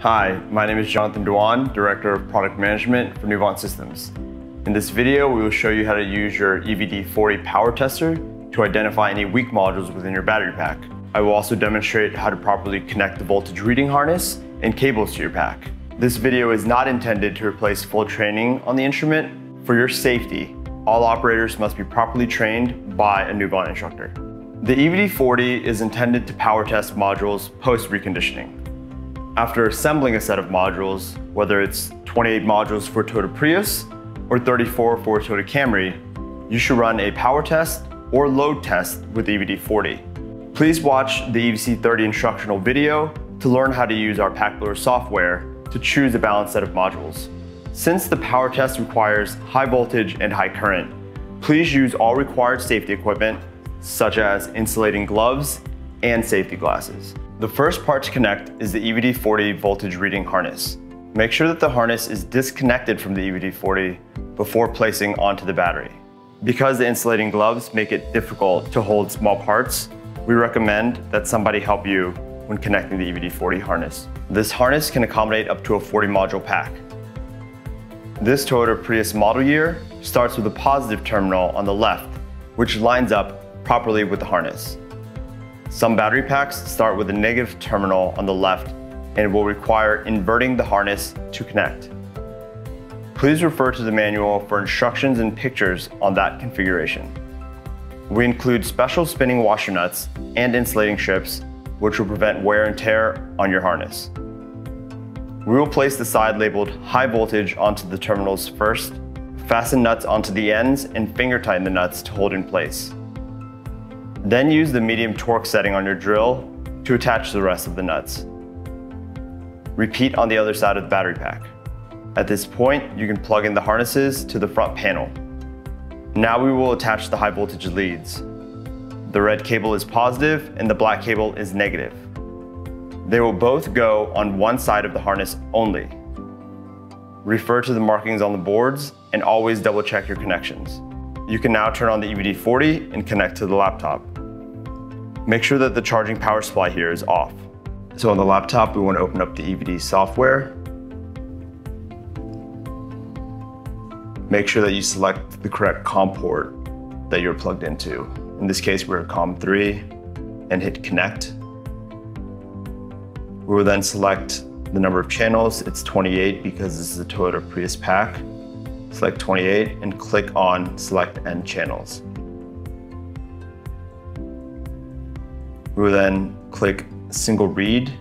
Hi, my name is Jonathan Dewan, Director of Product Management for Nuvant Systems. In this video, we will show you how to use your EVd-40 power tester to identify any weak modules within your battery pack. I will also demonstrate how to properly connect the voltage reading harness and cables to your pack. This video is not intended to replace full training on the instrument. For your safety, all operators must be properly trained by a Nuvant instructor. The EVd-40 is intended to power test modules post-reconditioning. After assembling a set of modules, whether it's 28 modules for a Toyota Prius or 34 for a Toyota Camry, you should run a power test or load test with the EVd-40. Please watch the EVc-30 instructional video to learn how to use our pack builder software to choose a balanced set of modules. Since the power test requires high voltage and high current, please use all required safety equipment, such as insulating gloves and safety glasses. The first part to connect is the EVd-40 voltage reading harness. Make sure that the harness is disconnected from the EVd-40 before placing onto the battery. Because the insulating gloves make it difficult to hold small parts, we recommend that somebody help you when connecting the EVd-40 harness. This harness can accommodate up to a 40 module pack. This Toyota Prius model year starts with a positive terminal on the left, which lines up properly with the harness. Some battery packs start with a negative terminal on the left and will require inverting the harness to connect. Please refer to the manual for instructions and pictures on that configuration. We include special spinning washer nuts and insulating strips, which will prevent wear and tear on your harness. We will place the side labeled high voltage onto the terminals first, fasten nuts onto the ends, and finger tighten the nuts to hold in place. Then use the medium torque setting on your drill to attach the rest of the nuts. Repeat on the other side of the battery pack. At this point, you can plug in the harnesses to the front panel. Now we will attach the high voltage leads. The red cable is positive and the black cable is negative. They will both go on one side of the harness only. Refer to the markings on the boards and always double check your connections. You can now turn on the EVd-40 and connect to the laptop. Make sure that the charging power supply here is off. So on the laptop, we want to open up the EVd software. Make sure that you select the correct COM port that you're plugged into. In this case, we're at COM 3 and hit connect. We will then select the number of channels. It's 28 because this is a Toyota Prius pack. Select 28 and click on select end channels. We will then click single read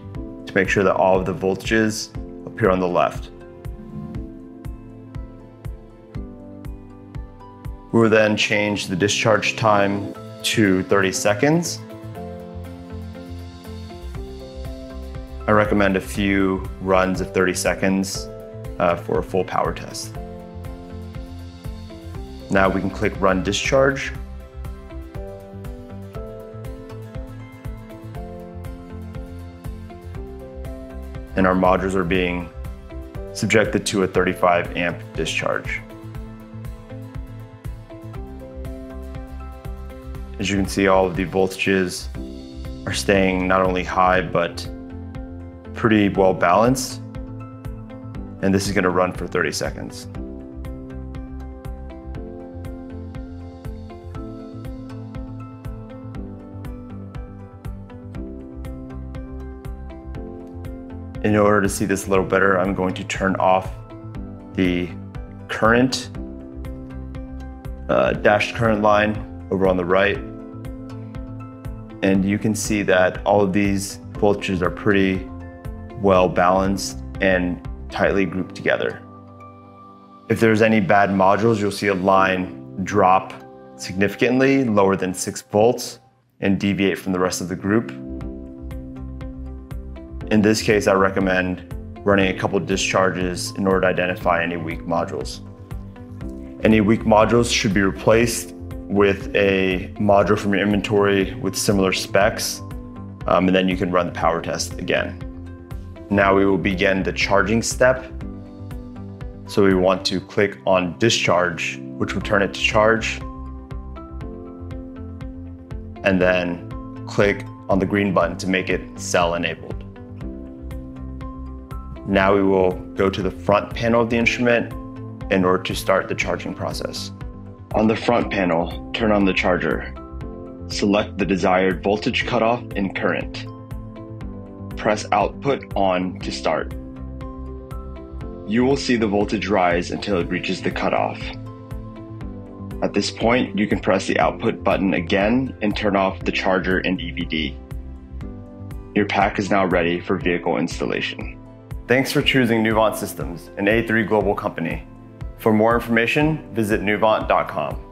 to make sure that all of the voltages appear on the left. We will then change the discharge time to 30 seconds. I recommend a few runs of 30 seconds for a full power test. Now we can click Run Discharge. And our modules are being subjected to a 35 amp discharge. As you can see, all of the voltages are staying not only high, but pretty well balanced. And this is going to run for 30 seconds. In order to see this a little better, I'm going to turn off the current, dashed current line over on the right. And you can see that all of these voltages are pretty well balanced and tightly grouped together. If there's any bad modules, you'll see a line drop significantly lower than 6 volts and deviate from the rest of the group. In this case, I recommend running a couple discharges in order to identify any weak modules. Any weak modules should be replaced with a module from your inventory with similar specs, and then you can run the power test again. Now we will begin the charging step. So we want to click on discharge, which will turn it to charge, and then click on the green button to make it cell enabled. Now we will go to the front panel of the instrument in order to start the charging process. On the front panel, turn on the charger. Select the desired voltage cutoff and current. Press output on to start. You will see the voltage rise until it reaches the cutoff. At this point, you can press the output button again and turn off the charger and EVd. Your pack is now ready for vehicle installation. Thanks for choosing Nuvant Systems, an A3 global company. For more information, visit nuvant.com.